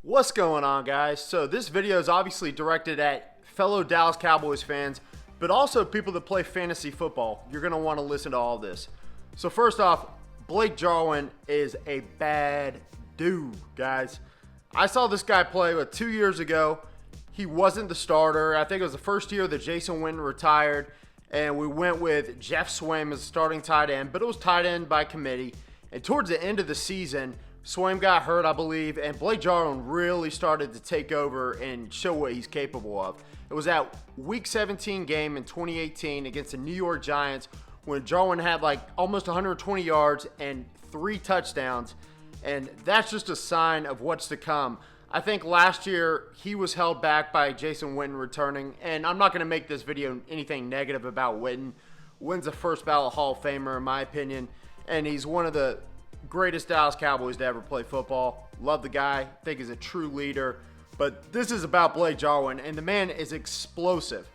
What's going on, guys? So this video is obviously directed at fellow Dallas Cowboys fans, but also people that play fantasy football. You're going to want to listen to all this. So first off, Blake Jarwin is a bad dude, guys. I saw this guy play 2 years ago. He wasn't the starter. I think it was the first year that Jason Witten retired, and we went with Jeff Swaim as starting tight end, but it was tight end by committee. And towards the end of the season, Swaim got hurt, I believe, and Blake Jarwin really started to take over and show what he's capable of. It was that Week 17 game in 2018 against the New York Giants when Jarwin had almost 120 yards and 3 touchdowns, and that's just a sign of what's to come. I think last year he was held back by Jason Witten returning, and I'm not going to make this video anything negative about Witten. Witten's a first ballot Hall of Famer in my opinion, and he's one of the greatest Dallas Cowboys to ever play football. Love the guy. Think he's a true leader. But this is about Blake Jarwin, and the man is explosive.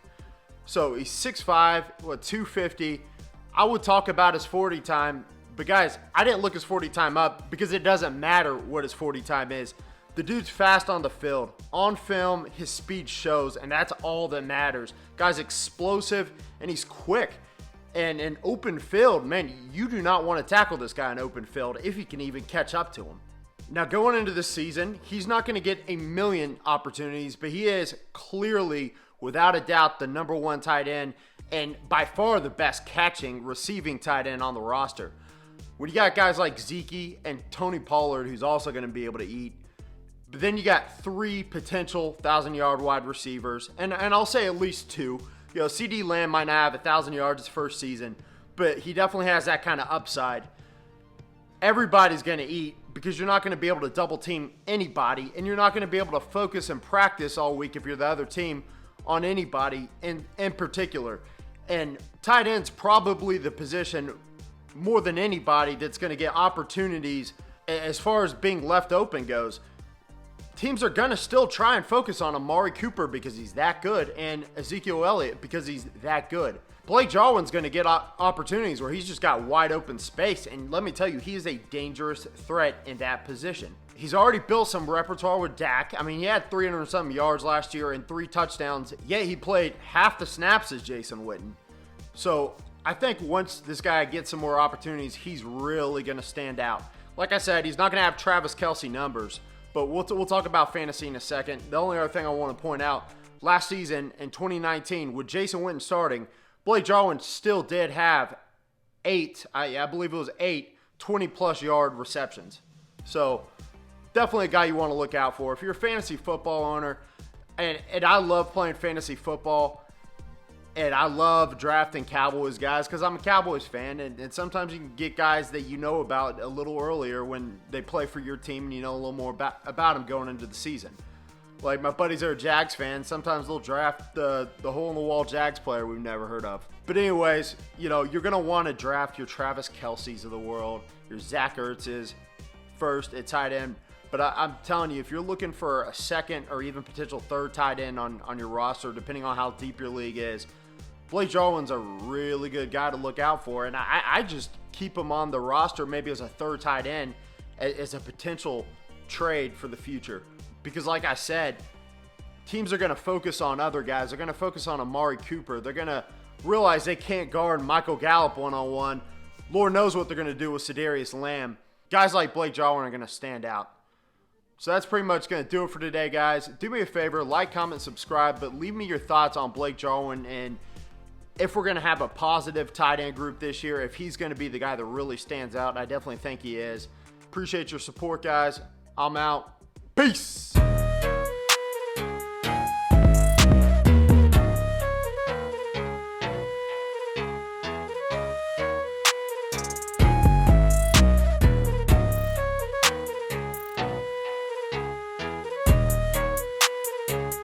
So he's 6'5", 250. I would talk about his 40 time, but guys, I didn't look his 40 time up because it doesn't matter what his 40 time is. The dude's fast on the field. On film, his speed shows, and that's all that matters. Guy's explosive, and he's quick. And in open field, man, you do not want to tackle this guy in open field if you can even catch up to him. Now, going into this season, he's not going to get a million opportunities, but he is clearly, without a doubt, the number one tight end and by far the best catching, receiving tight end on the roster. When you got guys like Zeke and Tony Pollard, who's also going to be able to eat, but then you got 3 potential 1,000-yard wide receivers, and I'll say at least 2. CD Lamb might not have 1,000 yards his first season, but he definitely has that kind of upside. Everybody's going to eat because you're not going to be able to double team anybody, and you're not going to be able to focus and practice all week if you're the other team on anybody in particular. And tight end's probably the position more than anybody that's going to get opportunities as far as being left open goes. Teams are going to still try and focus on Amari Cooper because he's that good, and Ezekiel Elliott because he's that good. Blake Jarwin's going to get opportunities where he's just got wide open space, and let me tell you, he is a dangerous threat in that position. He's already built some repertoire with Dak. I mean, he had 300-something yards last year and 3 touchdowns, yet he played half the snaps as Jason Witten. So I think once this guy gets some more opportunities, he's really going to stand out. Like I said, he's not going to have Travis Kelce numbers, but we'll talk about fantasy in a second. The only other thing I want to point out, last season in 2019, with Jason Witten starting, Blake Jarwin still did have 8, I believe it was 8, 20-plus yard receptions. So definitely a guy you want to look out for. If you're a fantasy football owner, and I love playing fantasy football, and I love drafting Cowboys guys because I'm a Cowboys fan, and sometimes you can get guys that you know about a little earlier when they play for your team and you know a little more about them going into the season. Like my buddies that are Jags fans, sometimes they'll draft the hole-in-the-wall Jags player we've never heard of. But anyways, you're going to want to draft your Travis Kelce's of the world, your Zach Ertz's first at tight end. But I'm telling you, if you're looking for a second or even potential third tight end on your roster, depending on how deep your league is, Blake Jarwin's a really good guy to look out for, and I just keep him on the roster maybe as a third tight end as a potential trade for the future. Because like I said, teams are going to focus on other guys. They're going to focus on Amari Cooper. They're going to realize they can't guard Michael Gallup one-on-one. Lord knows what they're going to do with Cedarius Lamb. Guys like Blake Jarwin are going to stand out. So that's pretty much going to do it for today, guys. Do me a favor, like, comment, subscribe, but leave me your thoughts on Blake Jarwin and if we're going to have a positive tight end group this year, if he's going to be the guy that really stands out. I definitely think he is. Appreciate your support, guys. I'm out. Peace.